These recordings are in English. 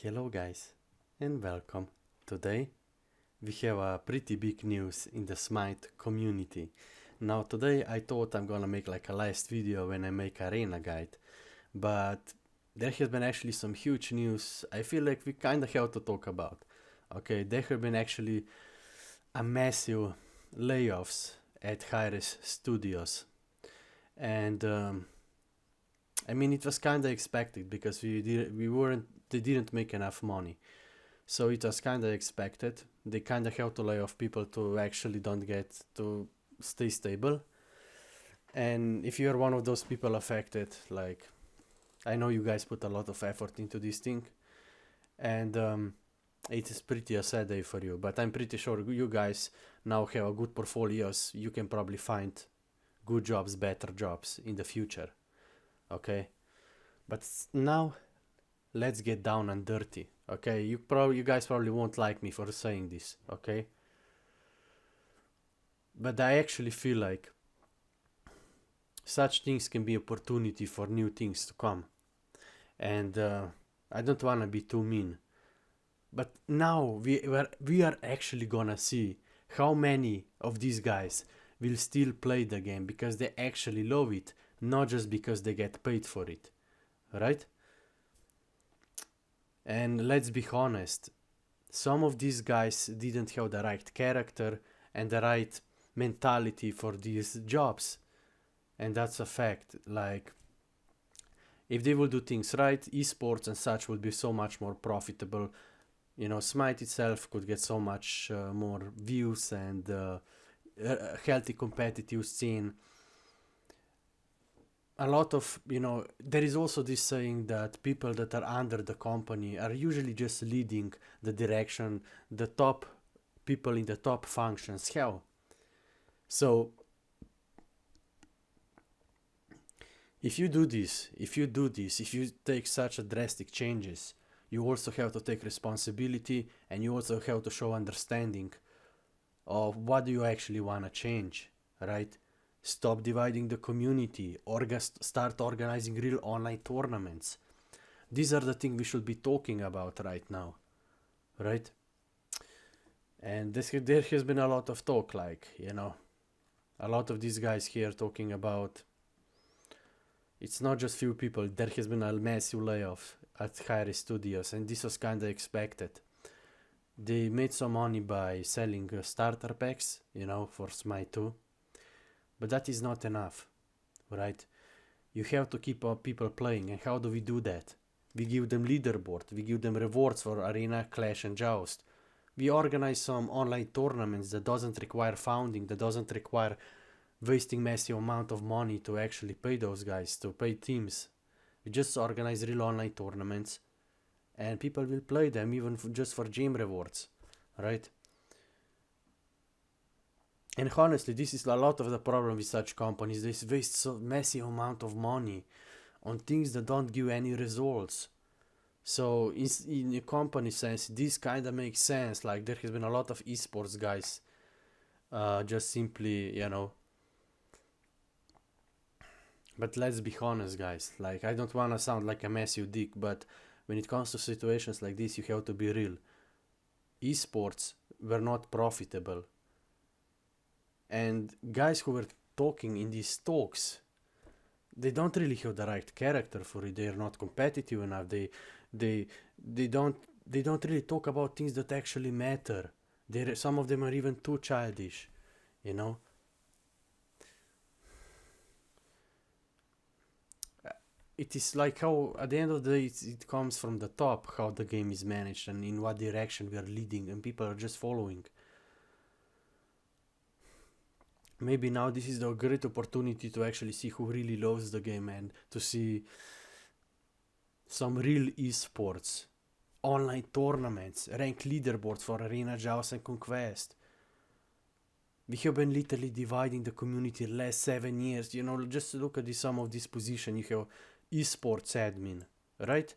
Hello guys and welcome. Today we have a pretty big news in the SMITE community. Now today I thought I'm gonna make like a last video when I make arena guide, but there has been actually some huge news I feel like we kinda have to talk about. Okay, there have been actually a massive layoffs at Hi-Res Studios, and I mean it was kinda expected because they didn't make enough money. So it was kinda expected. They kinda have to lay off people to actually don't get to stay stable. And if you're one of those people affected, like, I know you guys put a lot of effort into this thing, and it is pretty a sad day for you, but I'm pretty sure you guys now have a good portfolios. You can probably find good jobs, better jobs in the future. Okay? But now let's get down and dirty. Okay, you guys probably won't like me for saying this, okay? But I actually feel like such things can be opportunity for new things to come. And I don't wanna be too mean, but now we are actually gonna see how many of these guys will still play the game because they actually love it, not just because they get paid for it, right? And let's be honest, some of these guys didn't have the right character and the right mentality for these jobs. And that's a fact. Like, if they will do things right, esports and such will be so much more profitable. You know, SMITE itself could get so much more views and a healthy competitive scene. A lot of, you know, there is also this saying that people that are under the company are usually just leading the direction the top people in the top functions have. So if you take such a drastic changes, you also have to take responsibility and you also have to show understanding of what do you actually want to change, right? Stop dividing the community, start organizing real online tournaments. These are the things we should be talking about right now, right? And there has been a lot of talk, like, you know, a lot of these guys here talking about, it's not just few people, there has been a massive layoff at Hi-Res Studios, and this was kinda expected. They made some money by selling starter packs, you know, for SMITE 2. But that is not enough, right? You have to keep people playing, and how do we do that? We give them leaderboard, we give them rewards for arena, clash and joust. We organize some online tournaments that doesn't require founding, that doesn't require wasting massive amount of money to actually pay those guys, to pay teams. We just organize real online tournaments, and people will play them even just for gym rewards, right? And honestly, this is a lot of the problem with such companies. They waste so massive amount of money on things that don't give any results. So in a company sense, this kind of makes sense. Like, there has been a lot of esports guys just simply, you know. But let's be honest, guys. Like, I don't want to sound like a massive dick, but when it comes to situations like this, you have to be real. Esports were not profitable. And guys who were talking in these talks, they don't really have the right character for it. They are not competitive enough. They don't really talk about things that actually matter. Some of them are even too childish, you know. It is like how at the end of the day it comes from the top, how the game is managed and in what direction we are leading, and people are just following. Maybe now this is a great opportunity to actually see who really loves the game and to see some real esports, online tournaments, ranked leaderboards for Arena, Jaws and Conquest. We have been literally dividing the community the last 7 years. You know, just look at some of this position. You have esports admin, right?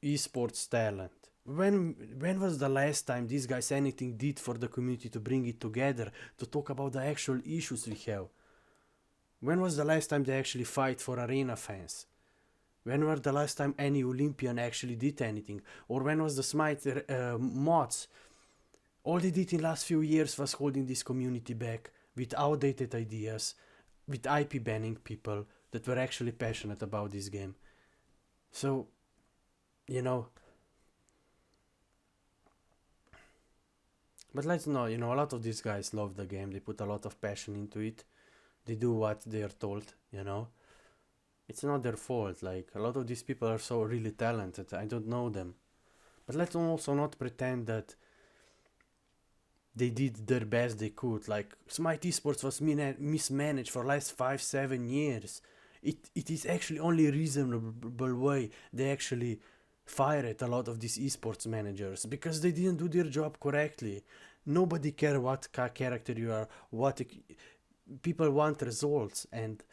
Esports talent. When was the last time these guys anything did for the community to bring it together, to talk about the actual issues we have? When was the last time they actually fight for arena fans? When was the last time any Olympian actually did anything? Or when was the SMITE mods? All they did in last few years was holding this community back with outdated ideas, with IP banning people that were actually passionate about this game. So, you know, but let's know, you know, a lot of these guys love the game. They put a lot of passion into it. They do what they are told, you know. It's not their fault. Like, a lot of these people are so really talented. I don't know them. But let's also not pretend that they did their best they could. Like, SMITE esports was mismanaged for last 5-7 years. It is actually only reasonable way they actually fired a lot of these esports managers because they didn't do their job correctly. Nobody care what character you are. People want results, and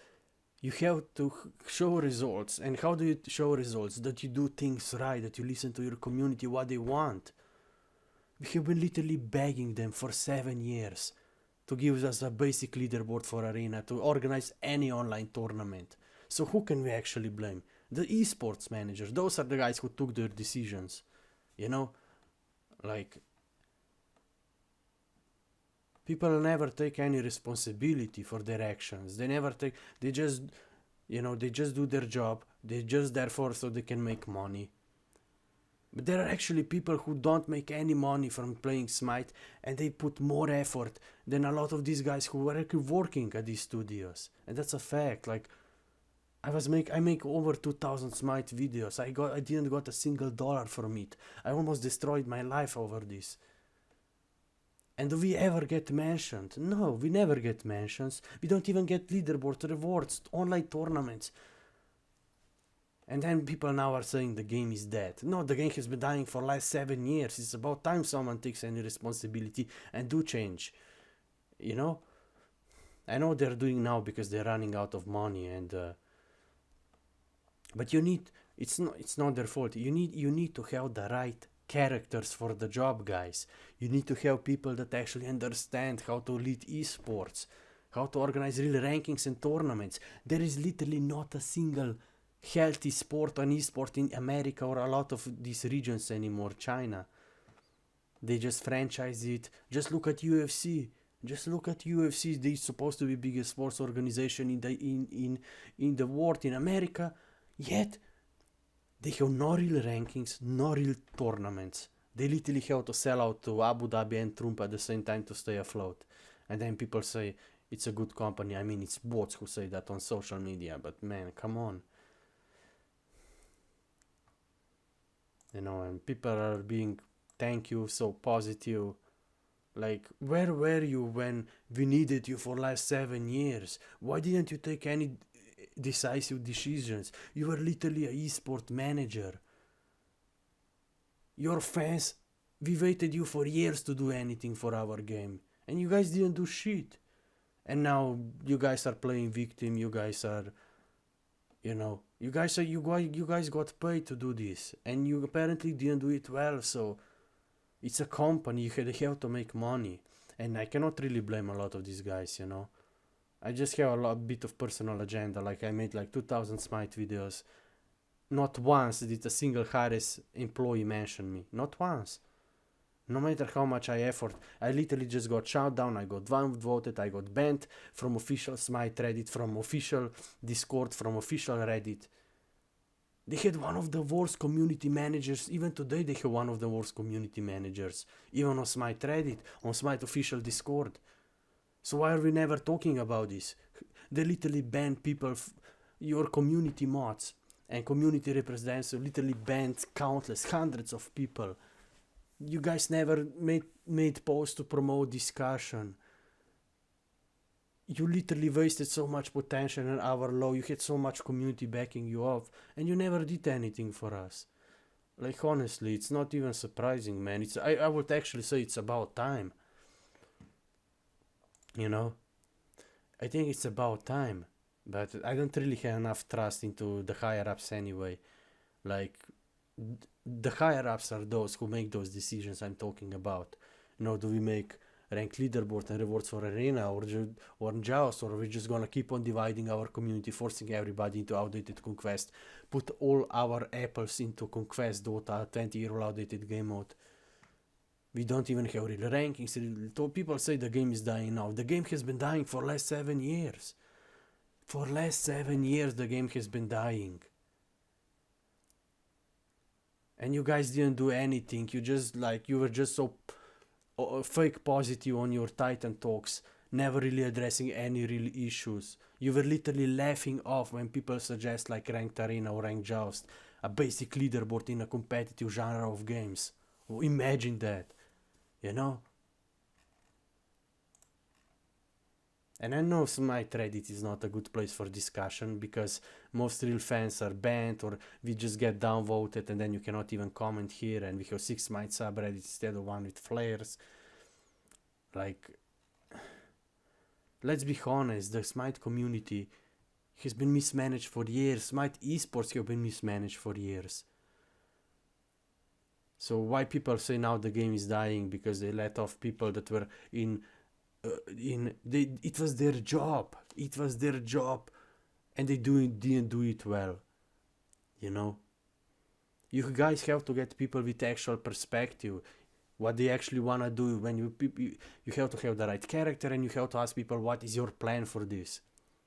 you have to show results. And how do you show results? That you do things right, that you listen to your community, what they want. We have been literally begging them for 7 years to give us a basic leaderboard for Arena, to organize any online tournament. So who can we actually blame? The esports managers. Those are the guys who took their decisions. You know? Like, people never take any responsibility for their actions. They just do their job. They're just there so they can make money. But there are actually people who don't make any money from playing SMITE, and they put more effort than a lot of these guys who are actually working at these studios. And that's a fact. Like, I make over 2,000 SMITE videos. I didn't got a single dollar from it. I almost destroyed my life over this. And do we ever get mentioned? No, we never get mentions. We don't even get leaderboard rewards, online tournaments. And then people now are saying the game is dead. No, the game has been dying for last 7 years. It's about time someone takes any responsibility and do change. You know? I know they're doing now because they're running out of money, and but it's not their fault. You need to have the right characters for the job, guys. You need to have people that actually understand how to lead esports, how to organize real rankings and tournaments. There is literally not a single healthy sport and esport in America or a lot of these regions anymore. China, they just franchise it. Just look at UFC. They're supposed to be biggest sports organization in the world, in America, yet they have no real rankings, no real tournaments. They literally have to sell out to Abu Dhabi and Trump at the same time to stay afloat. And then people say it's a good company. I mean, it's bots who say that on social media, but man, come on. You know, and people are being, thank you, so positive. Like, where were you when we needed you for last 7 years? Why didn't you take any decisive decisions? You were literally a esport manager. Your fans, we waited you for years to do anything for our game, and you guys didn't do shit. And now you guys are playing victim. You guys are, you guys got paid to do this, and you apparently didn't do it well. So it's a company. You have to make money, and I cannot really blame a lot of these guys. I just have a bit of personal agenda. Like, I made like 2,000 SMITE videos. Not once did a single Harris employee mention me. Not once. No matter how much I effort, I literally just got shut down. I got voted. I got banned from official SMITE Reddit, from official Discord, from official Reddit. They had one of the worst community managers. Even today they have one of the worst community managers. Even on SMITE Reddit, on SMITE official Discord. So why are we never talking about this? They literally banned people, your community mods and community representatives literally banned countless, hundreds of people. You guys never made posts to promote discussion. You literally wasted so much potential in our law. You had so much community backing you up, and you never did anything for us. Like, honestly, it's not even surprising, man. I would actually say it's about time. I think it's about time. But I don't really have enough trust into the higher-ups anyway. Like, the higher-ups are those who make those decisions I'm talking about. Do we make ranked leaderboard and rewards for arena or joust, or we're just gonna keep on dividing our community, forcing everybody into outdated conquest, put all our apples into conquest Dota 20-year-old outdated game mode. We don't even have real rankings. People say the game is dying now. The game has been dying for last 7 years. For last 7 years the game has been dying. And you guys didn't do anything. You were just so fake positive on your Titan talks, never really addressing any real issues. You were literally laughing off when people suggest like ranked arena or ranked joust, a basic leaderboard in a competitive genre of games. Imagine that, you know? And I know SMITE Reddit is not a good place for discussion because most real fans are banned, or we just get downvoted and then you cannot even comment here, and we have 6 SMITE subreddits instead of 1 with flares. Like, let's be honest, the SMITE community has been mismanaged for years. SMITE esports have been mismanaged for years. So why people say now the game is dying? Because they let off people that were it was their job. It was their job, and they didn't do it well. You know, you guys have to get people with actual perspective, what they actually wanna do. When you have to have the right character, and you have to ask people what is your plan for this.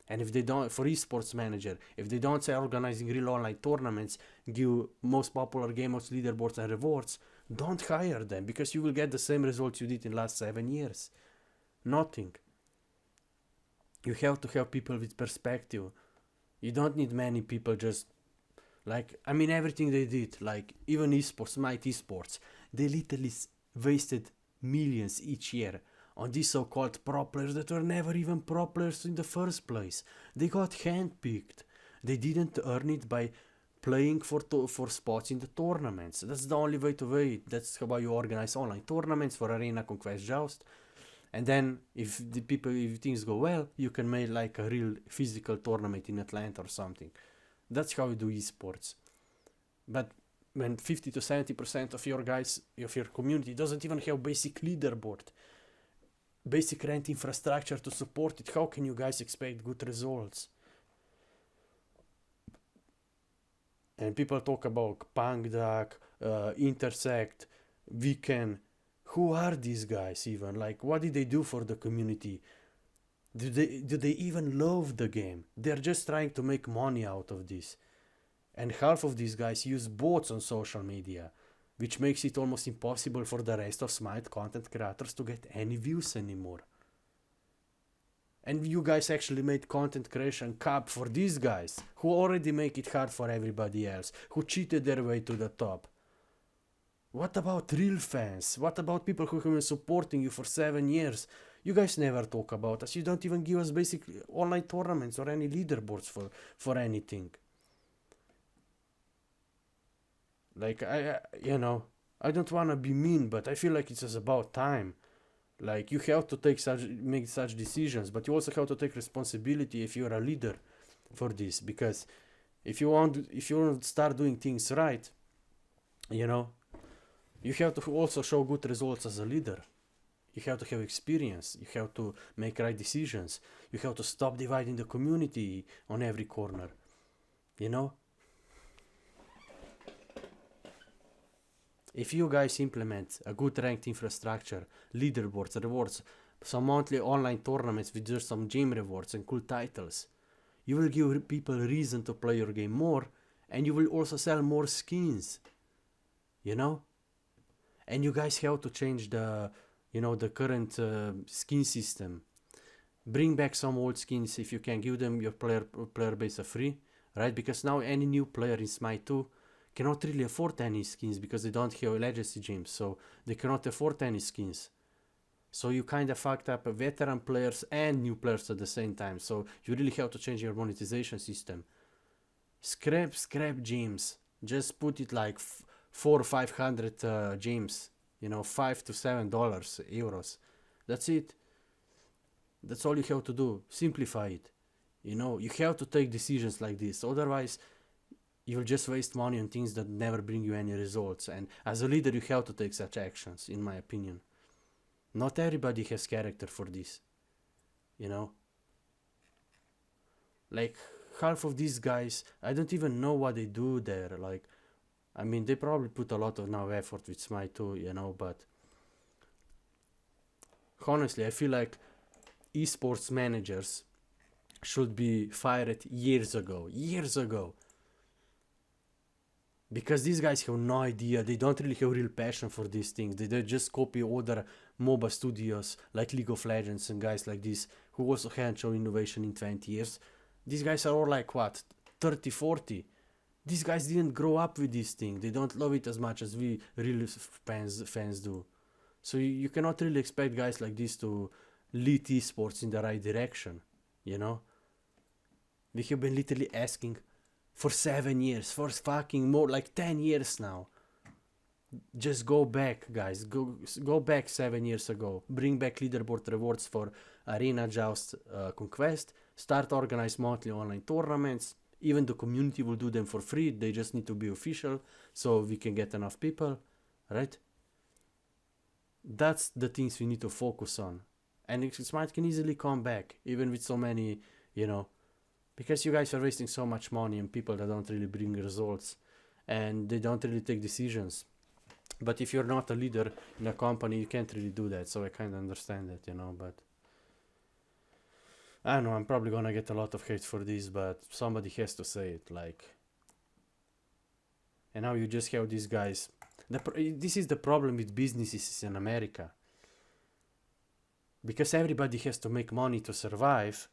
And if they don't, for esports manager, if they don't say organizing real online tournaments, give most popular game modes leaderboards and rewards, don't hire them, because you will get the same results you did in last 7 years. Nothing. You have to have people with perspective. You don't need many people just like, I mean, everything they did, like even esports, SMITE esports, they literally wasted millions each year on these so-called pro players that were never even pro players in the first place. They got handpicked. They didn't earn it by playing for spots in the tournaments. That's the only way to wait. That's how you organize online tournaments for arena, conquest, joust. And then if things go well, you can make like a real physical tournament in Atlanta or something. That's how you do esports. But when 50 to 70% of your guys, of your community doesn't even have basic leaderboard, basic ranked infrastructure to support it, how can you guys expect good results? And people talk about Punk Duck, Intersect, Weekend. Who are these guys even? Like, what did they do for the community? Do they even love the game? They're just trying to make money out of this. And half of these guys use bots on social media, which makes it almost impossible for the rest of SMITE content creators to get any views anymore. And you guys actually made content creation cap for these guys, who already make it hard for everybody else, who cheated their way to the top. What about real fans? What about people who have been supporting you for 7 years? You guys never talk about us. You don't even give us basic online tournaments or any leaderboards for anything. Like, I don't want to be mean, but I feel like it's just about time. Like, you have to make such decisions, but you also have to take responsibility if you're a leader for this. Because if you want to start doing things right, you have to also show good results as a leader. You have to have experience. You have to make right decisions. You have to stop dividing the community on every corner. If you guys implement a good ranked infrastructure, leaderboards, rewards, some monthly online tournaments with just some gym rewards and cool titles, you will give people a reason to play your game more, and you will also sell more skins. And you guys have to change the current skin system. Bring back some old skins if you can. Give them your player base for free, right? Because now any new player in SMITE 2 cannot really afford any skins because they don't have legacy gyms, so they cannot afford any skins. So you kind of fucked up veteran players and new players at the same time. So you really have to change your monetization system. Scrap gyms. Just put it like 400 or 500 gyms. $5 to $7 euros. That's it. That's all you have to do. Simplify it. You have to take decisions like this. Otherwise, you'll just waste money on things that never bring you any results. And as a leader, you have to take such actions, in my opinion. Not everybody has character for this, you know. Like, half of these guys, I don't even know what they do there. Like, I mean, they probably put a lot of now effort with SMITE too, you know, but honestly, I feel like esports managers should be fired years ago. Because these guys have no idea, they don't really have real passion for these things. They just copy other MOBA studios like League of Legends and guys like this who also haven't shown innovation in 20 years. These guys are all like what, 30, 40? These guys didn't grow up with this thing. They don't love it as much as we real fans do. So you cannot really expect guys like this to lead esports in the right direction, you know? We have been literally asking for 7 years, for fucking more, like 10 years now. Just go back, guys. Go back 7 years ago. Bring back leaderboard rewards for Arena, Joust, Conquest. Start organize monthly online tournaments. Even the community will do them for free. They just need to be official so we can get enough people, right? That's the things we need to focus on. And SMITE can easily come back, even with so many, you know, because you guys are wasting so much money on people that don't really bring results and they don't really take decisions. But if you're not a leader in a company, you can't really do that. So I kind of understand that, you know, but I don't know, I'm probably gonna get a lot of hate for this, but somebody has to say it, like. And now you just have these guys. This is the problem with businesses in America. Because everybody has to make money to survive,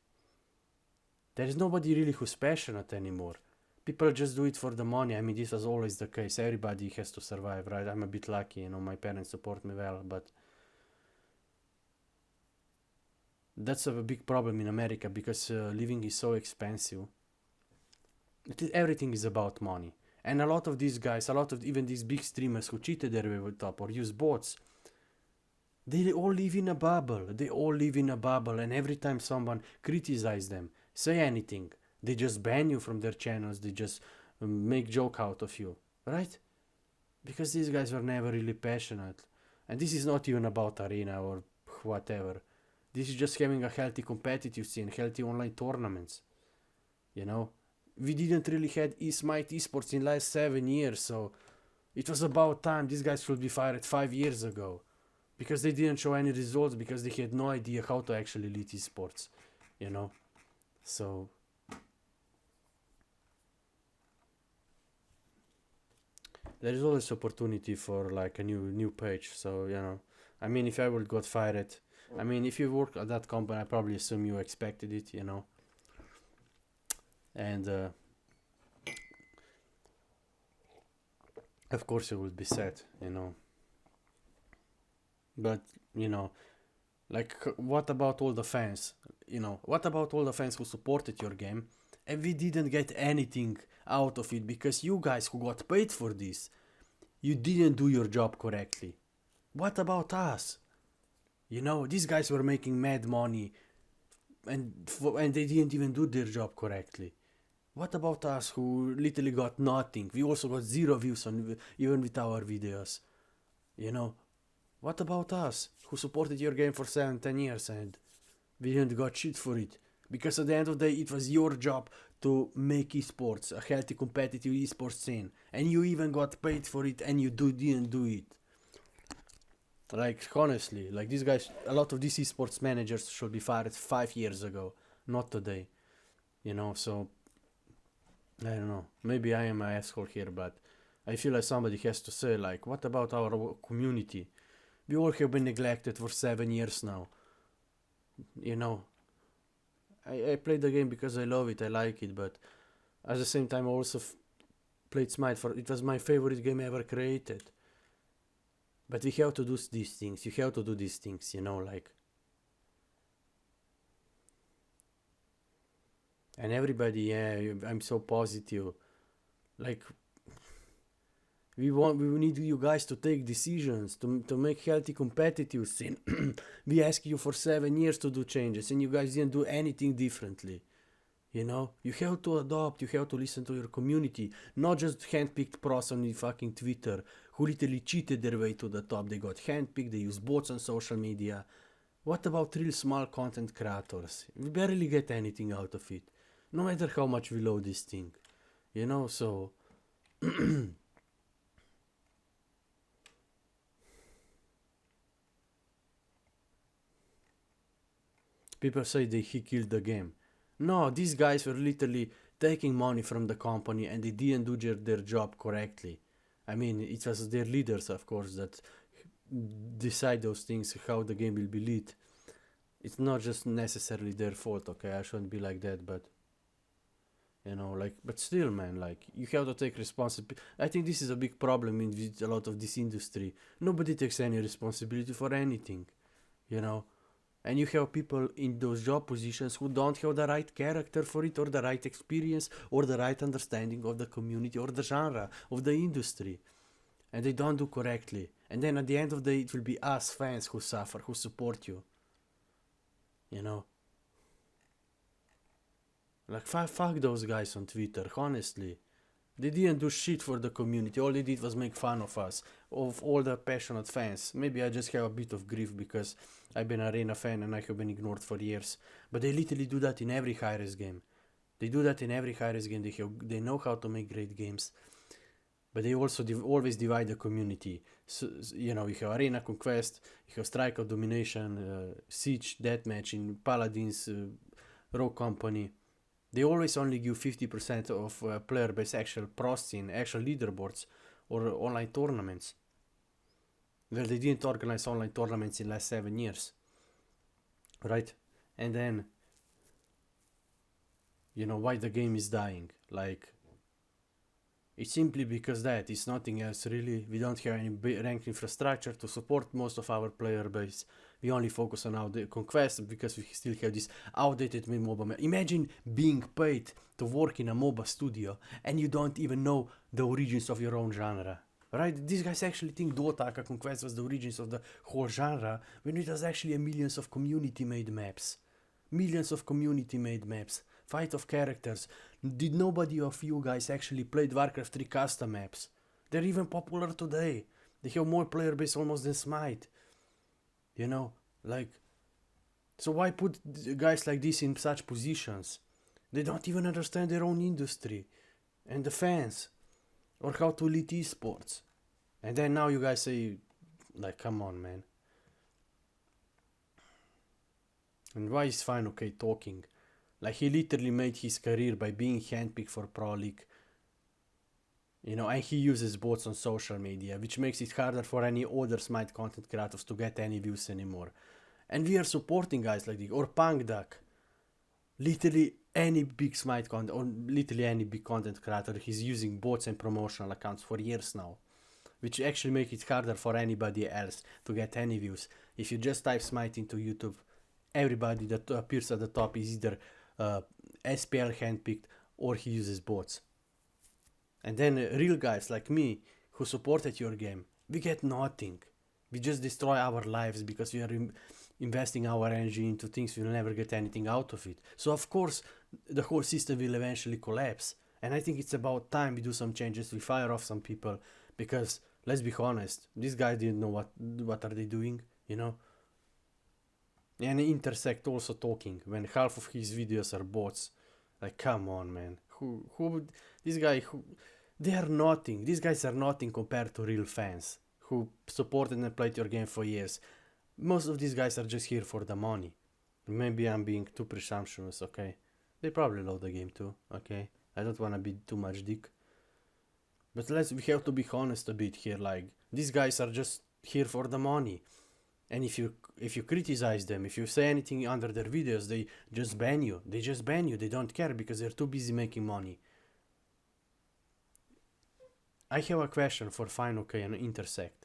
there is nobody really who's passionate anymore. People just do it for the money. I mean, this was always the case. Everybody has to survive, right? I'm a bit lucky, you know, my parents support me well, but that's a big problem in America because living is so expensive. Everything is about money. And a lot of these guys, a lot of even these big streamers who cheated their way with top or use bots, they all live in a bubble. They all live in a bubble, and every time someone criticizes them, say anything, they just ban you from their channels. They just make joke out of you, right? Because these guys were never really passionate. And this is not even about Arena or whatever. This is just having a healthy competitive scene, healthy online tournaments. You know, we didn't really had SMITE esports in last 7 years, so it was about time. These guys should be fired 5 years ago because they didn't show any results, because they had no idea how to actually lead esports, you know. So there is always opportunity for like a new page. So, you know, I mean, if I would got fired, I mean, if you work at that company, I probably assume you expected it, you know. And of course you would be sad, you know. But, you know, like, what about all the fans? You know, what about all the fans who supported your game and we didn't get anything out of it because you guys who got paid for this, you didn't do your job correctly? What about us? You know, these guys were making mad money and they didn't even do their job correctly. What about us who literally got nothing? We also got 0 views on even with our videos. You know, what about us who supported your game for 7-10 years and we didn't got shit for it? Because at the end of the day, it was your job to make esports a healthy, competitive esports scene, and you even got paid for it, and you didn't do it. Like, honestly, like, these guys, a lot of these esports managers should be fired 5 years ago, not today. You know, so I don't know. Maybe I am an asshole here, but I feel like somebody has to say, like, what about our community? We all have been neglected for 7 years now. You know, I played the game because I love it, I like it, but at the same time I also played SMITE for it was my favorite game ever created. But we have to do these things, you have to do these things, you know, like. And everybody, yeah, I'm so positive. Like, we need you guys to take decisions, to make healthy competitive scene. We asked you for 7 years to do changes, and you guys didn't do anything differently. You know, you have to adopt, you have to listen to your community, not just handpicked pros on the fucking Twitter who literally cheated their way to the top. They got handpicked, they use bots on social media. What about real small content creators? We barely get anything out of it, no matter how much we load this thing. You know, so people say that he killed the game. No, these guys were literally taking money from the company and they didn't do their job correctly. I mean, it was their leaders, of course, that decide those things, how the game will be lit. It's not just necessarily their fault, okay? I shouldn't be like that, but you know, like, but still, man, like, you have to take responsibility. I think this is a big problem with a lot of this industry. Nobody takes any responsibility for anything, you know. And you have people in those job positions who don't have the right character for it, or the right experience, or the right understanding of the community, or the genre of the industry, and they don't do correctly. And then at the end of the day, it will be us fans who suffer, who support you. You know, like fuck those guys on Twitter. Honestly, they didn't do shit for the community. All they did was make fun of us, of all the passionate fans. Maybe I just have a bit of grief because I've been an Arena fan and I have been ignored for years. But they literally do that in every high-res game. They do that in every high-res game. They know how to make great games. But they also always divide the community. So, you know, you have Arena Conquest, you have Strike of Domination, Siege Deathmatch in Paladins, Rogue Company. They always only give 50% of player base actual pro scene, actual leaderboards, or online tournaments. Well, they didn't organize online tournaments in the last 7 years. Right? And then, you know, why the game is dying. Like, it's simply because that, it's nothing else really. We don't have any ranked infrastructure to support most of our player base. We only focus on the conquest because we still have this outdated MOBA. Imagine being paid to work in a MOBA studio and you don't even know the origins of your own genre. Right? These guys actually think Dota Conquest was the origins of the whole genre, when it was actually millions of community-made maps. Millions of community-made maps. Fight of characters. Did nobody of you guys actually played Warcraft 3 custom maps? They're even popular today. They have more player base almost than SMITE. You know, like, so why put guys like this in such positions? They don't even understand their own industry and the fans, or how to lead esports. And then now you guys say, like, come on, man. And why is Fine OK talking? Like, he literally made his career by being handpicked for Pro League. You know, and he uses bots on social media, which makes it harder for any other SMITE content creators to get any views anymore. And we are supporting guys like this, or Punk Duck. Literally any big SMITE content, or literally any big content creator, he's using bots and promotional accounts for years now. Which actually make it harder for anybody else to get any views. If you just type SMITE into YouTube, everybody that appears at the top is either SPL handpicked or he uses bots. And then real guys like me who supported your game, we get nothing. We just destroy our lives because we are investing our energy into things we will never get anything out of it. So of course the whole system will eventually collapse. And I think it's about time we do some changes, we fire off some people, because let's be honest, these guys didn't know what are they doing, you know. And Intersect also talking when half of his videos are bots. Like, come on, man. They are nothing. These guys are nothing compared to real fans who supported and played your game for years. Most of these guys are just here for the money. Maybe I'm being too presumptuous, okay? They probably love the game too, okay? I don't want to be too much dick. But we have to be honest a bit here, like, these guys are just here for the money. And if you criticize them, if you say anything under their videos, they just ban you. They just ban you. They don't care because they're too busy making money. I have a question for Fine OK and Intersect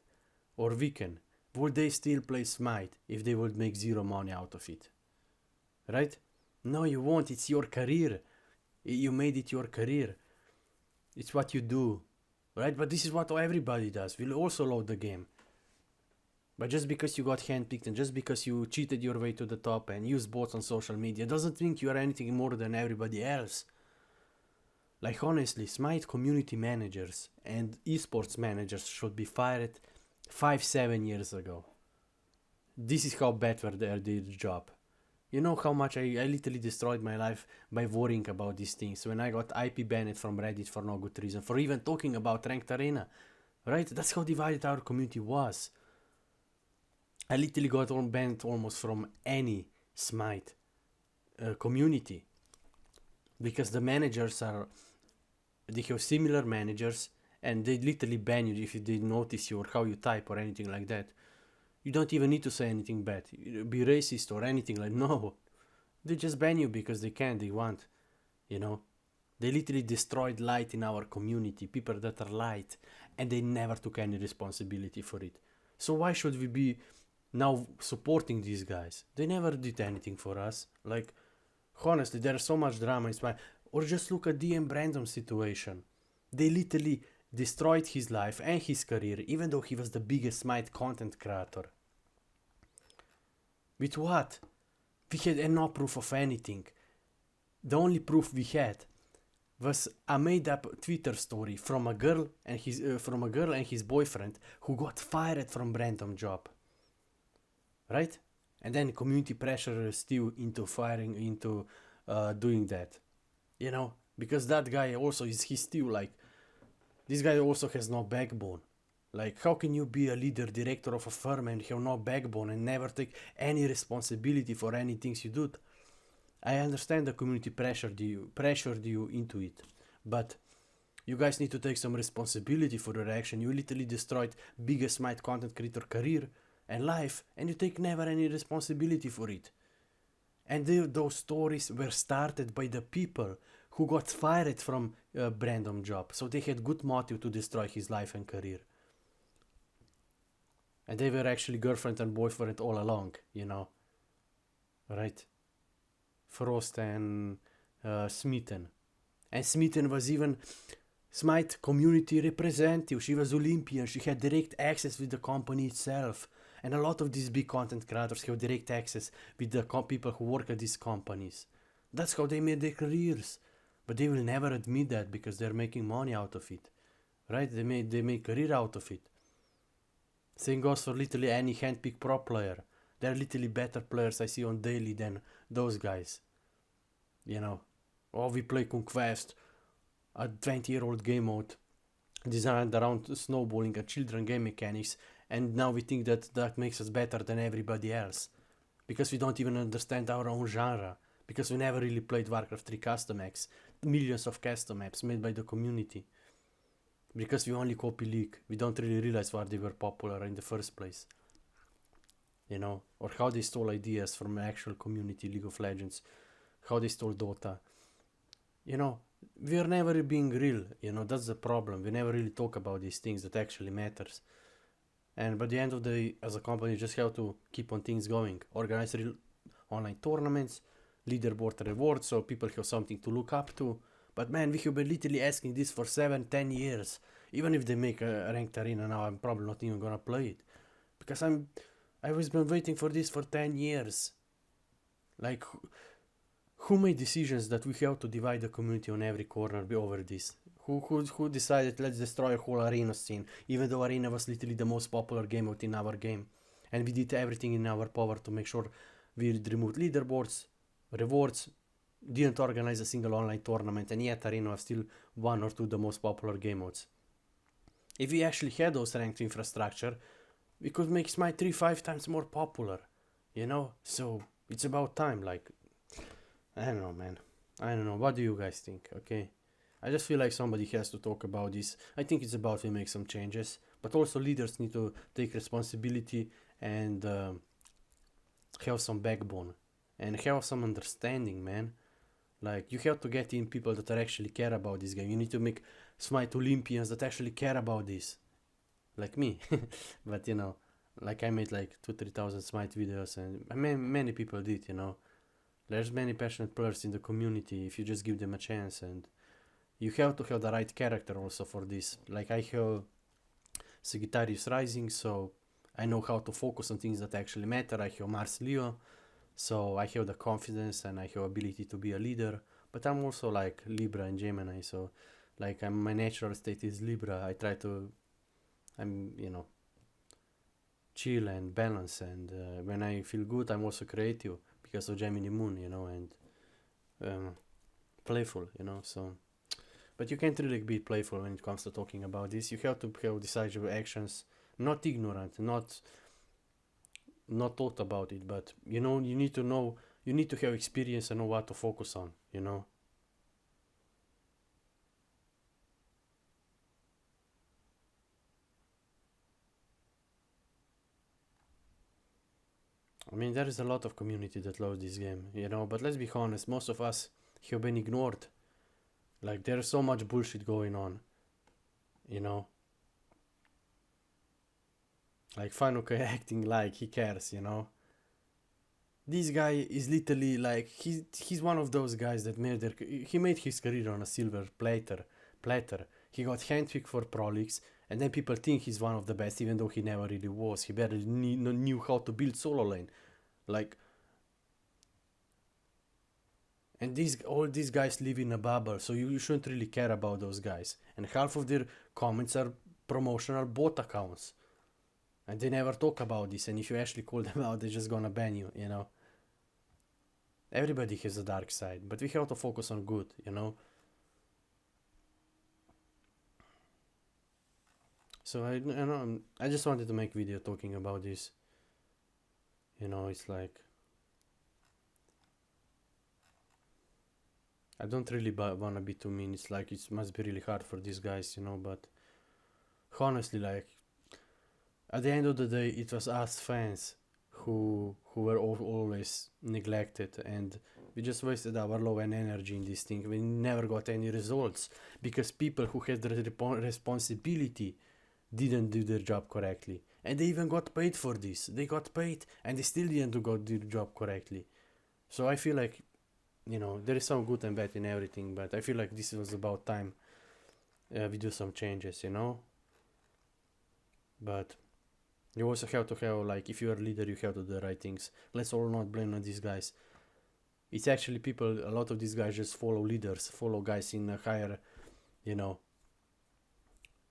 or Weekend. Would they still play SMITE if they would make zero money out of it? Right? No, you won't. It's your career. You made it your career. It's what you do. Right? But this is what everybody does. We'll also load the game. But just because you got handpicked and just because you cheated your way to the top and used bots on social media doesn't think you are anything more than everybody else. Like honestly, SMITE community managers and esports managers should be fired 5-7 years ago. This is how bad were their job. You know how much I literally destroyed my life by worrying about these things when I got IP banned from Reddit for no good reason, for even talking about ranked arena. Right? That's how divided our community was. I literally got banned almost from any SMITE community. Because the managers they have similar managers and they literally ban you if they notice you or how you type or anything like that. You don't even need to say anything bad, be racist or anything like, no. They just ban you because they can, they want, you know. They literally destroyed light in our community, people that are light, and they never took any responsibility for it. So why should we be now supporting these guys? They never did anything for us. Like, honestly, there's so much drama in SMITE. Or just look at DM Brandon's situation. They literally destroyed his life and his career, even though he was the biggest SMITE content creator. With what? We had no proof of anything. The only proof we had was a made-up Twitter story from a girl and his boyfriend who got fired from Brandon's job. Right? And then community pressure still into doing that. You know, because that guy also he's still like, this guy also has no backbone. Like, how can you be a leader, director of a firm and have no backbone and never take any responsibility for any things you do? I understand the community pressured you into it, but you guys need to take some responsibility for your action. You literally destroyed biggest SMITE content creator career and life, and you take never any responsibility for it. And those stories were started by the people who got fired from Brandon's job, so they had good motive to destroy his life and career. And they were actually girlfriend and boyfriend all along, you know. Right? Frost and Smitten. And Smitten was even SMITE community representative. She was Olympian. She had direct access with the company itself. And a lot of these big content creators have direct access with the people who work at these companies. That's how they made their careers. But they will never admit that because they're making money out of it. Right? They make career out of it. Same goes for literally any handpicked pro player. There are literally better players I see on daily than those guys. You know. Oh, we play Conquest, a 20-year-old game mode designed around snowballing and children game mechanics, and now we think that makes us better than everybody else. Because we don't even understand our own genre. Because we never really played Warcraft 3 custom maps. Millions of custom maps made by the community. Because we only copy League. We don't really realize why they were popular in the first place. You know, or how they stole ideas from the actual community, League of Legends. How they stole Dota. You know, we are never being real. You know, that's the problem. We never really talk about these things that actually matters. And by the end of the day, as a company, you just have to keep on things going. Organize real online tournaments, leaderboard rewards, so people have something to look up to. But man, we have been literally asking this for 7-10 years. Even if they make a ranked arena now, I'm probably not even gonna play it. Because I was been waiting for this for 10 years. Like, who made decisions that we have to divide the community on every corner over this? Who decided let's destroy a whole arena scene, even though arena was literally the most popular game out in our game. And we did everything in our power to make sure we removed leaderboards, rewards, didn't organize a single online tournament, and yet arena was still one or two the most popular game modes. If we actually had those ranked infrastructure, we could make SMITE 3-5 times more popular, you know? So it's about time. Like, I don't know, man. I don't know. What do you guys think? Okay, I just feel like somebody has to talk about this. I think it's about we make some changes, but also leaders need to take responsibility and have some backbone and have some understanding, man. Like, you have to get in people that actually care about this game. You need to make SMITE Olympians that actually care about this. Like me. But, you know, like I made like 2,000-3,000 SMITE videos, and many people did, you know. There's many passionate players in the community if you just give them a chance, and you have to have the right character also for this. Like, I have Sagittarius Rising, so I know how to focus on things that actually matter. I have Mars Leo, so I have the confidence and I have ability to be a leader. But I'm also like Libra and Gemini, so like my natural state is Libra. I try to, I'm, you know, chill and balance, and when I feel good, I'm also creative because of Gemini Moon, you know, and playful, you know. So, but you can't really be playful when it comes to talking about this. You have to have decisive actions, not ignorant, not thought about it, but you know, you need to have experience and know what to focus on, you know. I mean, there is a lot of community that loves this game, you know, but let's be honest, most of us have been ignored. Like, there's so much bullshit going on, you know. Like, Fanuka acting like he cares, you know. This guy is literally like, he's one of those guys that he made his career on a silver platter. He got handpicked for Pro Leagues, and then people think he's one of the best, even though he never really was. He barely knew how to build solo lane. Like, and all these guys live in a bubble, so you shouldn't really care about those guys. And half of their comments are promotional bot accounts. And they never talk about this, and if you actually call them out, they're just gonna ban you, you know. Everybody has a dark side, but we have to focus on good, you know. So I just wanted to make video talking about this. You know, it's like, I don't really wanna be too mean. It's like, it must be really hard for these guys, you know, but honestly, like, at the end of the day, it was us fans who were always neglected, and we just wasted our love and energy in this thing. We never got any results because people who had the responsibility didn't do their job correctly, and they even got paid for this. They got paid and they still didn't do their job correctly. So I feel like, you know, there is some good and bad in everything, but I feel like this was about time we do some changes, you know. But you also have to have, like, if you're a leader, you have to do the right things. Let's all not blame on these guys. It's actually a lot of these guys just follow leaders, follow guys in a higher, you know,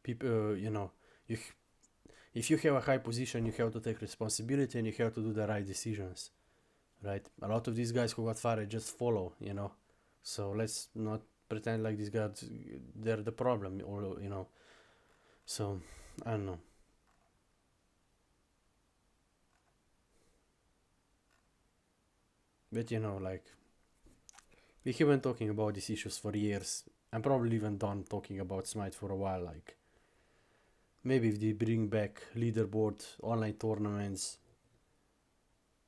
people, you know, if you have a high position, you have to take responsibility and you have to do the right decisions, right? A lot of these guys who got fired just follow, you know. So let's not pretend like these guys, they're the problem, or, you know. So, I don't know. But you know, like, we have been talking about these issues for years. I'm probably even done talking about SMITE for a while. Like, maybe if they bring back leaderboard, online tournaments,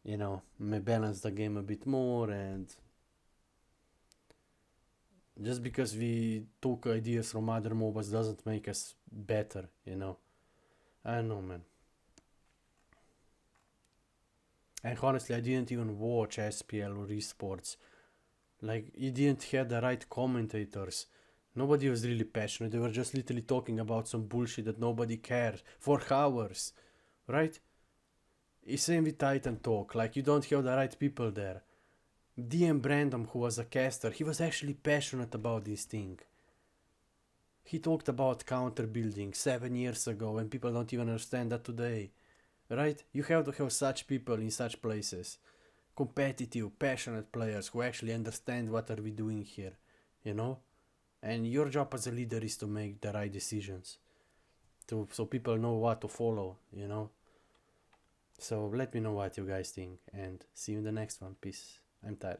you know, may balance the game a bit more, and just because we took ideas from other MOBAs doesn't make us better, you know. I don't know, man. And honestly, I didn't even watch SPL or esports. Like, you didn't have the right commentators. Nobody was really passionate. They were just literally talking about some bullshit that nobody cares for hours, right? It's same with Titan Talk. Like, you don't have the right people there. DM Brandom, who was a caster, he was actually passionate about this thing. He talked about counter building 7 years ago, and people don't even understand that today. Right? You have to have such people in such places. Competitive, passionate players who actually understand what are we doing here, you know? And your job as a leader is to make the right decisions, so people know what to follow, you know? So let me know what you guys think, and see you in the next one. Peace. I'm tired.